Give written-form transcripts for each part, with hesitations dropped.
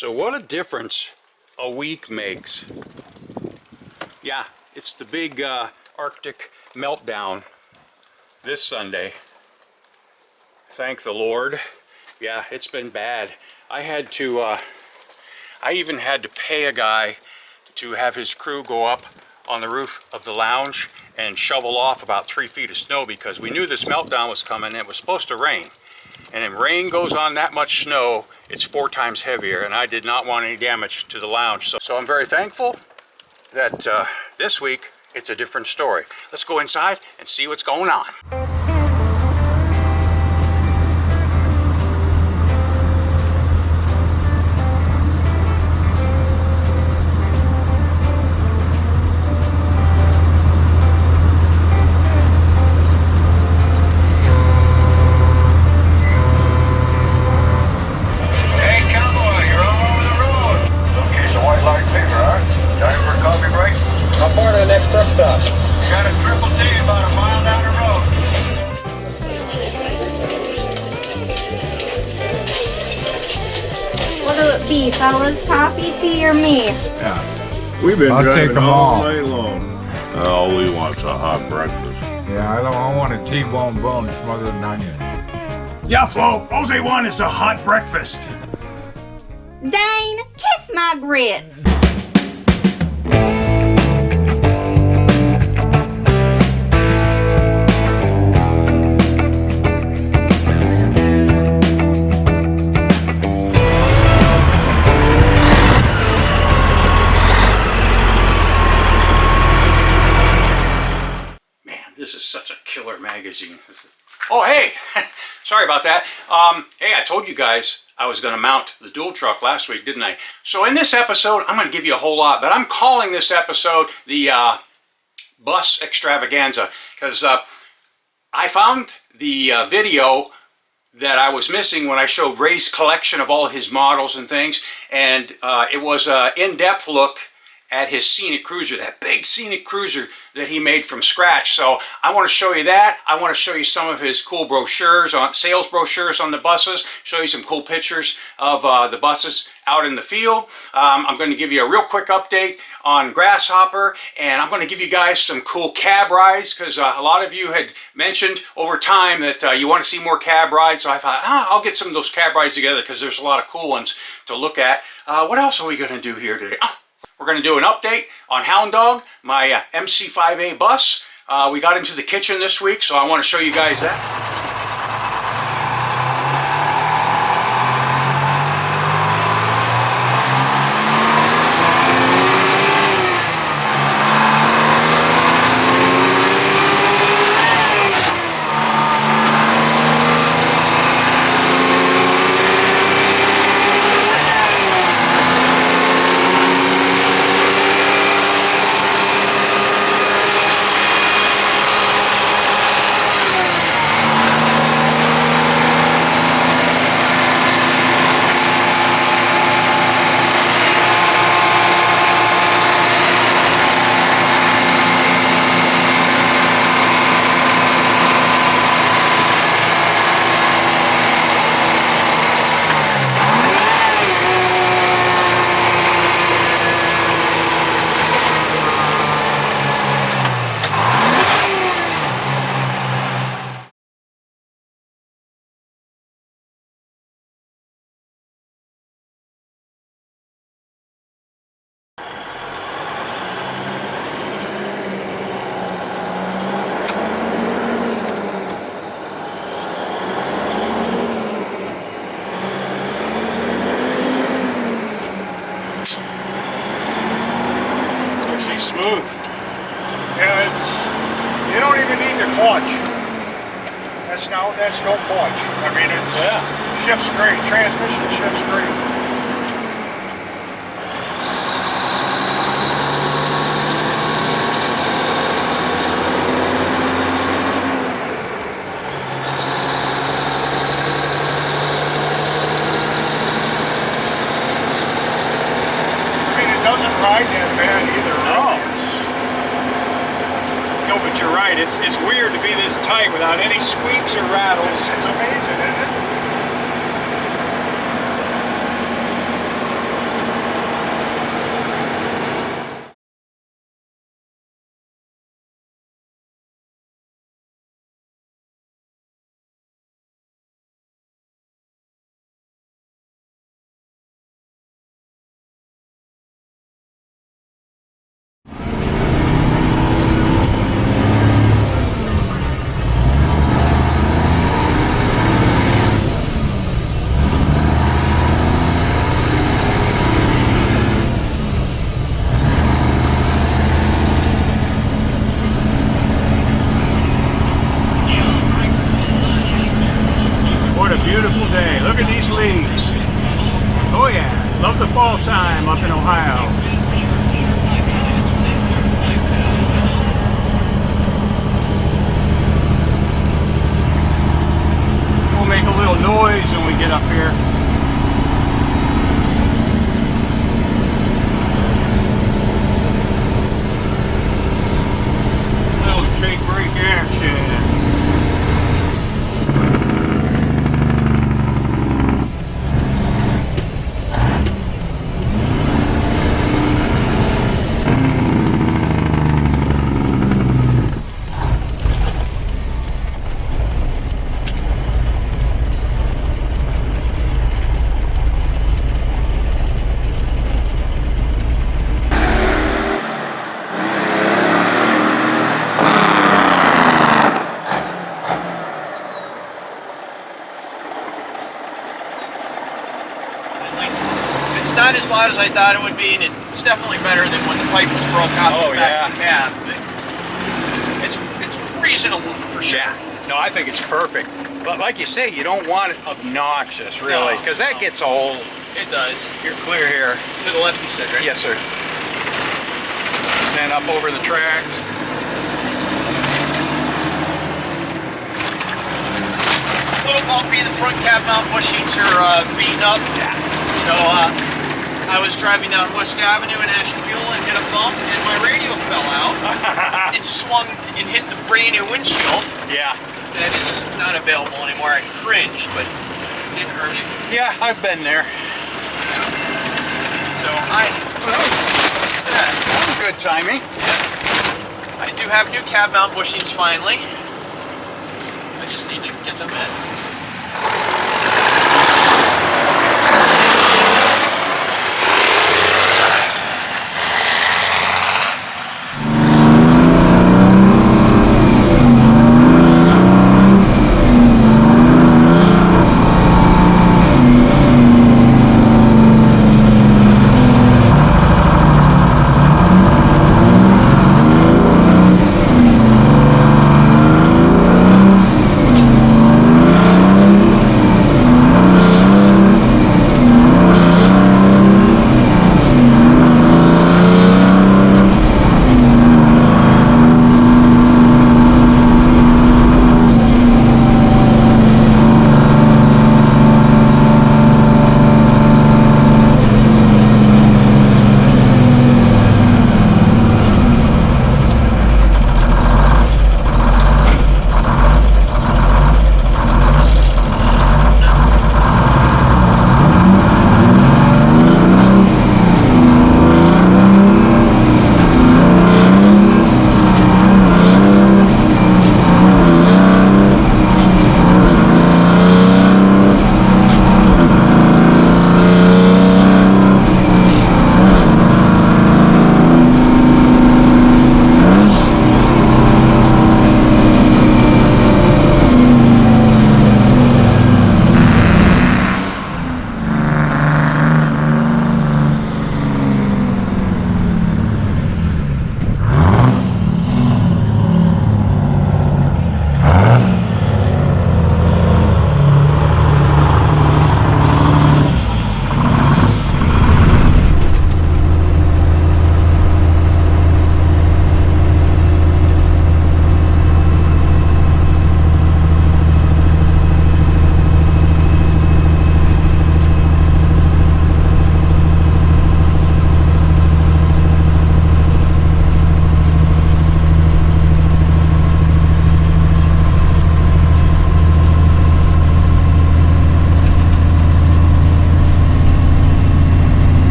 So what a difference a week makes. Yeah, it's the big Arctic meltdown this Sunday. Thank the Lord. Yeah, it's been bad. I even had to pay a guy to have his crew go up on the roof of the lounge and shovel off about 3 feet of snow because we knew this meltdown was coming and it was supposed to rain. And if rain goes on that much snow, it's 4 times heavier, and I did not want any damage to the lounge. So I'm very thankful that this week it's a different story. Let's go inside and see what's going on. Fellas, coffee, tea, or me? Yeah. We've been driving all night long. All we want's a hot breakfast. Yeah, I want a T-bone bone smothered in onion. Yeah, Flo, all they want is a hot breakfast. Dane, kiss my grits. This is such a killer magazine. Oh, hey, sorry about that. Hey, I told you guys I was going to mount the dual truck last week, didn't I? So in this episode, I'm going to give you a whole lot, but I'm calling this episode the Bus Extravaganza because I found the video that I was missing when I showed Ray's collection of all his models and things, and it was an in-depth look at his Scenic Cruisor, that big Scenic Cruisor that he made from scratch. So I want to show you that. I want to show you some of his cool brochures, sales brochures on the buses, show you some cool pictures of the buses out in the field. I'm going to give you a real quick update on Grasshopper, and I'm going to give you guys some cool cab rides because a lot of you had mentioned over time that you want to see more cab rides. So I thought, I'll get some of those cab rides together because there's a lot of cool ones to look at. What else are we going to do here today? We're going to do an update on Hound Dog, my MC5A bus. We got into the kitchen this week, so I want to show you guys that. Smooth. Yeah, you don't even need the clutch. That's no clutch. I mean, it's shifts great. Transmission shifts great. Ride that bad either. No. No, but you're right. It's weird to be this tight without any squeaks or rattles. It's amazing, isn't it? Love the fall time up in Ohio. We'll make a little noise when we get up here. Little take brake action. It's not as loud as I thought it would be, and it's definitely better than when the pipe was broke off the back of the cab. But it's reasonable for sure. Yeah. No, I think it's perfect. But like you say, you don't want it obnoxious, really, because that gets old. It does. You're clear here. To the left, you said, right? Yes, sir. Then up over the tracks. A little bumpy. The front cab mount bushings are beaten up. Yeah. So I was driving down West Avenue in Ashtabula and hit a bump, and my radio fell out. It swung and hit the brand new windshield. Yeah. That is not available anymore. I cringed, but didn't hurt it. Yeah, I've been there. So that was good timing. Yeah. I do have new cab mount bushings finally. I just need to get them in.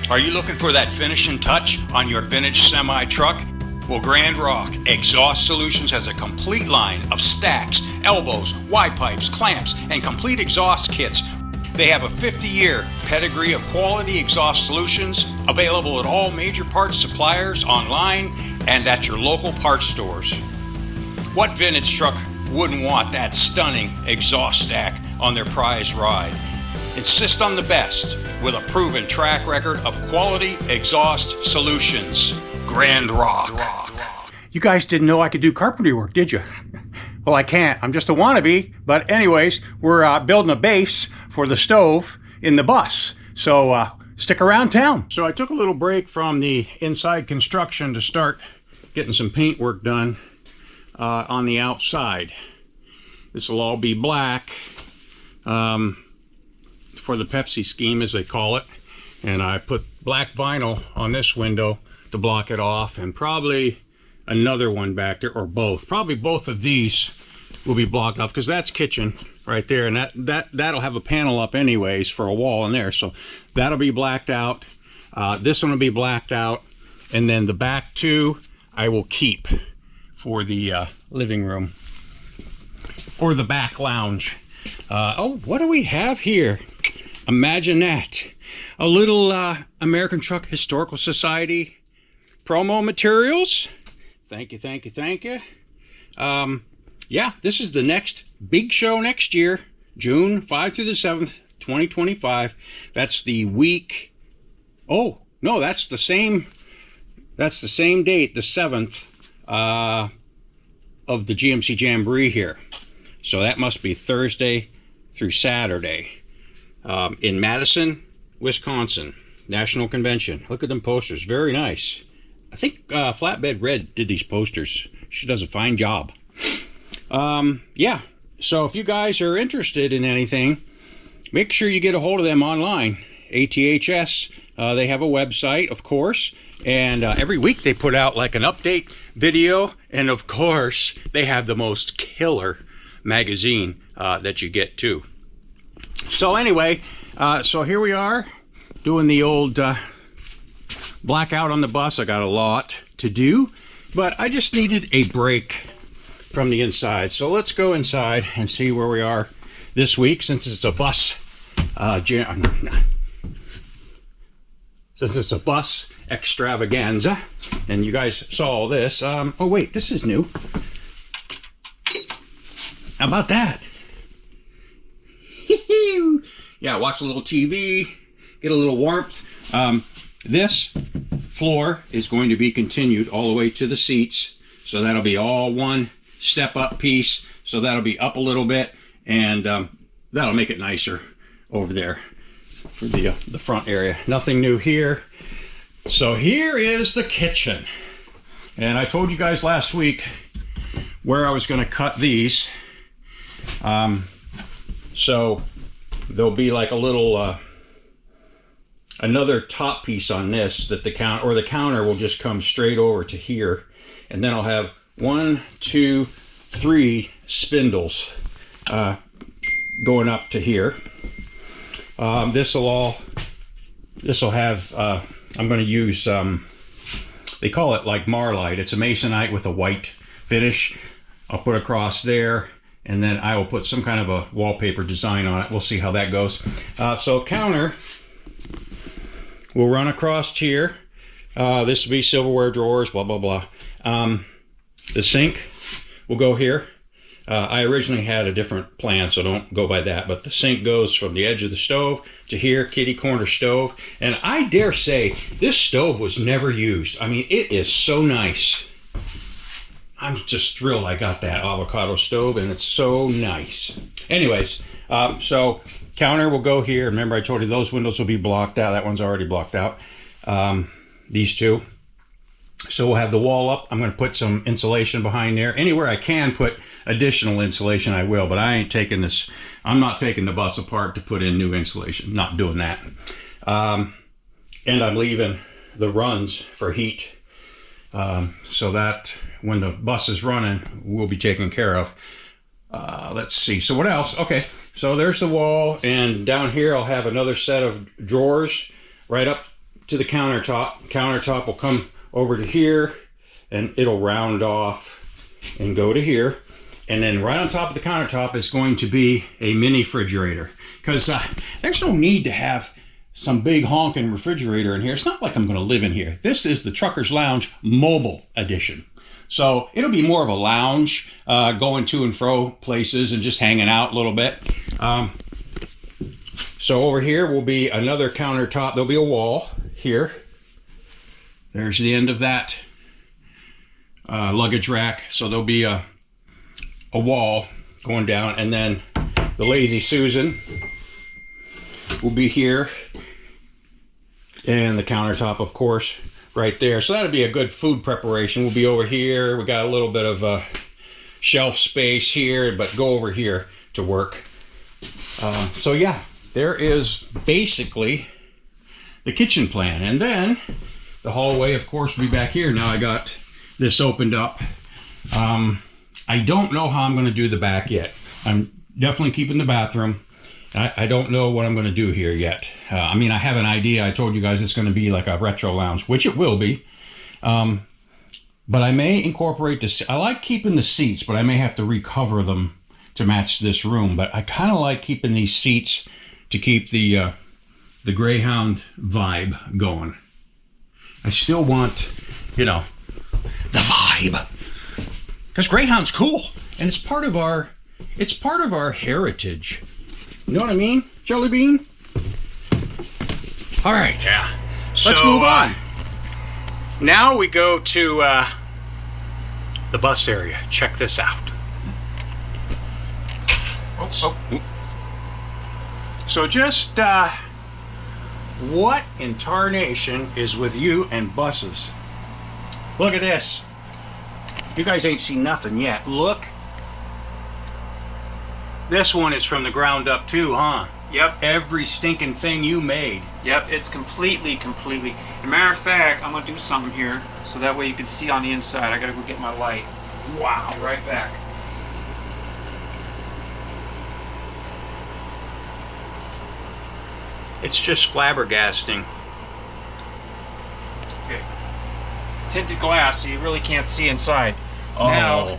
Are you looking for that finishing touch on your vintage semi-truck? Well, Grand Rock Exhaust Solutions has a complete line of stacks, elbows, Y-pipes, clamps, and complete exhaust kits. They have a 50-year pedigree of quality exhaust solutions available at all major parts suppliers, online, and at your local parts stores. What vintage truck wouldn't want that stunning exhaust stack on their prized ride? Insist on the best with a proven track record of quality exhaust solutions. Grand Rock. You guys didn't know I could do carpentry work, did you? Well, I can't. I'm just a wannabe. But anyways, we're building a base for the stove in the bus. So stick around town. So I took a little break from the inside construction to start getting some paint work done on the outside. This will all be black for the Pepsi scheme, as they call it. And I put black vinyl on this window to block it off, and probably another one back there, or both. Probably both of these will be blocked off, because that's kitchen right there, and that'll have a panel up anyways for a wall in there, so that'll be blacked out. This one will be blacked out, and then the back two I will keep for the living room or the back lounge. Oh, what do we have here? Imagine that. A little American Truck Historical Society promo materials. Thank you, thank you, thank you. Yeah, this is the next big show next year, June 5 through the 7th, 2025. That's the week. Oh, no, that's the same date, the 7th of the GMC Jamboree here. So that must be Thursday through Saturday in Madison, Wisconsin, National Convention. Look at them posters, very nice. I think Flatbed Red did these posters. She does a fine job. Yeah, so if you guys are interested in anything, make sure you get a hold of them online. ATHS, they have a website, of course, and every week they put out like an update video, and of course they have the most killer magazine that you get too. So anyway, so here we are doing the old blackout on the bus. I got a lot to do, but I just needed a break from the inside. So let's go inside and see where we are this week, since it's a bus extravaganza, and you guys saw all this. Oh wait, this is new. How about that? Yeah, watch a little TV, get a little warmth. This floor is going to be continued all the way to the seats, so that'll be all one step up piece. So that'll be up a little bit, and that'll make it nicer over there for the front area. Nothing new here. So here is the kitchen, and I told you guys last week where I was going to cut these. So there'll be like a little another top piece on this, that the counter will just come straight over to here, and then I'll have 1, 2, 3 spindles going up to here. This will have I'm going to use they call it like Marlite. It's a masonite with a white finish. I'll put across there, and then I will put some kind of a wallpaper design on it. We'll see how that goes. So counter will run across here. This will be silverware drawers, blah, blah, blah. The sink will go here. I originally had a different plan, so don't go by that. But the sink goes from the edge of the stove to here, kitty corner stove. And I dare say this stove was never used. I mean, it is so nice. I'm just thrilled I got that avocado stove, and it's so nice. Anyways, so counter will go here. Remember, I told you those windows will be blocked out. That one's already blocked out. These two. So we'll have the wall up. I'm going to put some insulation behind there. Anywhere I can put additional insulation, I will. But I ain't taking this. I'm not taking the bus apart to put in new insulation. Not doing that. And I'm leaving the runs for heat, so that when the bus is running, we'll be taken care of. Let's see. So what else? Okay. So there's the wall, and down here I'll have another set of drawers right up to the countertop. Countertop will come over to here, and it'll round off and go to here. And then right on top of the countertop is going to be a mini refrigerator, because there's no need to have some big honking refrigerator in here. It's not like I'm going to live in here. This is the Trucker's Lounge Mobile Edition. So it'll be more of a lounge, going to and fro places and just hanging out a little bit. So over here will be another countertop. There'll be a wall here. There's the end of that luggage rack. So there'll be a wall going down, and then the Lazy Susan will be here, and the countertop, of course, right there. So that'll be a good food preparation. We'll be over here. We got a little bit of shelf space here, but go over here to work. So yeah, there is basically the kitchen plan. And then the hallway, of course, will be back here. Now I got this opened up. I don't know how I'm going to do the back yet. I'm definitely keeping the bathroom. I don't know what I'm going to do here yet. I mean, I have an idea. I told you guys it's going to be like a retro lounge, which it will be. But I may incorporate this. I like keeping the seats, but I may have to recover them to match this room. But I kind of like keeping these seats to keep the Greyhound vibe going. I still want, you know, the vibe. Because Greyhound's cool, and it's part of our heritage. You know what I mean, Jelly Bean? All right, yeah. Let's move on. Now we go to the bus area. Check this out. So just what in tarnation is with you and buses? Look at this. You guys ain't seen nothing yet. Look. This one is from the ground up too, huh? Yep. Every stinking thing you made. Yep, it's completely. As a matter of fact, I'm gonna do something here so that way you can see on the inside. I gotta go get my light. Wow. Be right back. It's just flabbergasting. Okay. Tinted glass, so you really can't see inside. Oh. Now,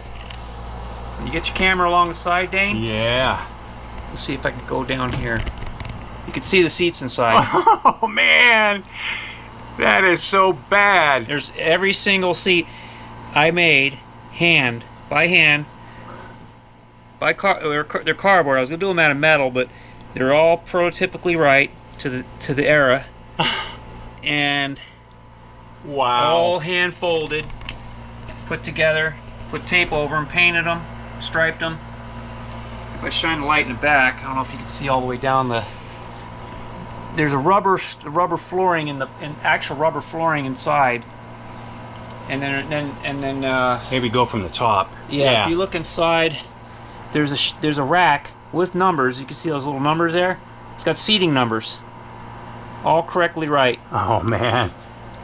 you get your camera along the side, Dane? Yeah. Let's see if I can go down here. You can see the seats inside. Oh man, that is so bad. There's every single seat I made by hand, they're cardboard. I was gonna do them out of metal, but they're all prototypically right to the era, and wow, all hand folded, put together, put tape over them, painted them, striped them. If I shine the light in the back, I don't know if you can see all the way down the. There's a rubber flooring actual rubber flooring inside, and then maybe go from the top. yeah. If you look inside, there's a rack with numbers. You can see those little numbers there. It's got seating numbers, all correctly right. Oh man.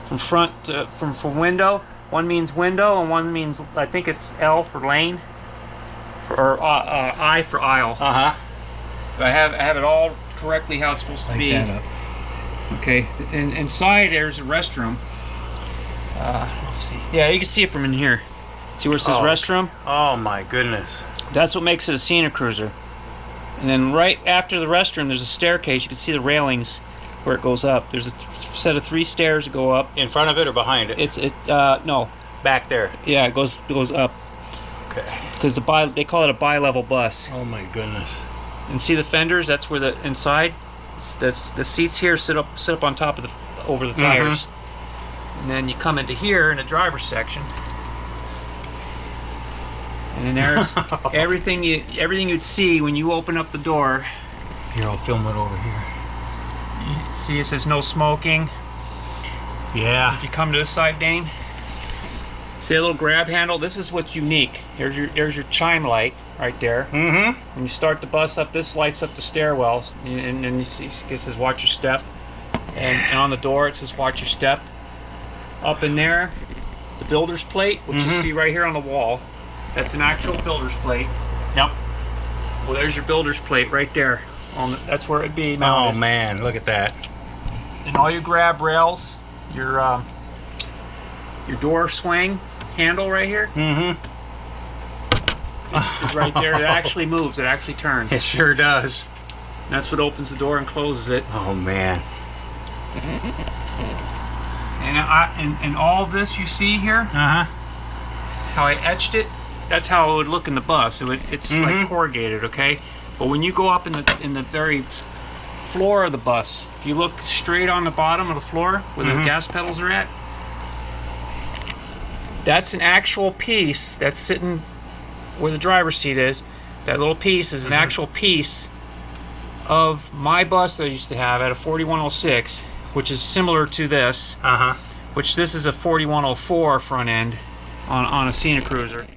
From front to, from window. One means window, and one means, I think it's L for lane, or I for aisle. But I have it all correctly how it's supposed to be. That up. Okay, and inside there's a restroom. Let's see. Yeah, you can see it from in here. See where it says restroom? Oh my goodness. That's what makes it a Scenic Cruiser. And then right after the restroom, there's a staircase. You can see the railings where it goes up. There's a set of 3 stairs that go up. In front of it or behind it? No. Back there. Yeah, it goes up. Okay. Because they call it a bi-level bus. Oh my goodness. And see the fenders? That's where the inside, the seats here sit up on top of over the tires. And then you come into here in the driver's section. And then there's everything you'd see when you open up the door. Here, I'll film it over here. You see it says no smoking. Yeah. If you come to this side, Dane, see a little grab handle? This is what's unique. There's your chime light right there. Mm-hmm. When you start the bus up, this lights up the stairwells. And you see it says watch your step. And on the door it says watch your step. Up in there, the builder's plate, which you see right here on the wall. That's an actual builder's plate. Yep. Well, there's your builder's plate right there. That's where it'd be mounted. Oh man, look at that. and all your grab rails, your door swing handle right here. Mm-hmm. It's right there. It actually moves. It actually turns. It sure does. That's what opens the door and closes it. Oh man. And all this you see here, how I etched it, that's how it would look in the bus. It's like corrugated, okay? But when you go up in the very floor of the bus, if you look straight on the bottom of the floor where the gas pedals are at, that's an actual piece that's sitting where the driver's seat is. That little piece is an actual piece of my bus that I used to have at a 4106, which is similar to this, which this is a 4104 front end on a Scenic Cruiser.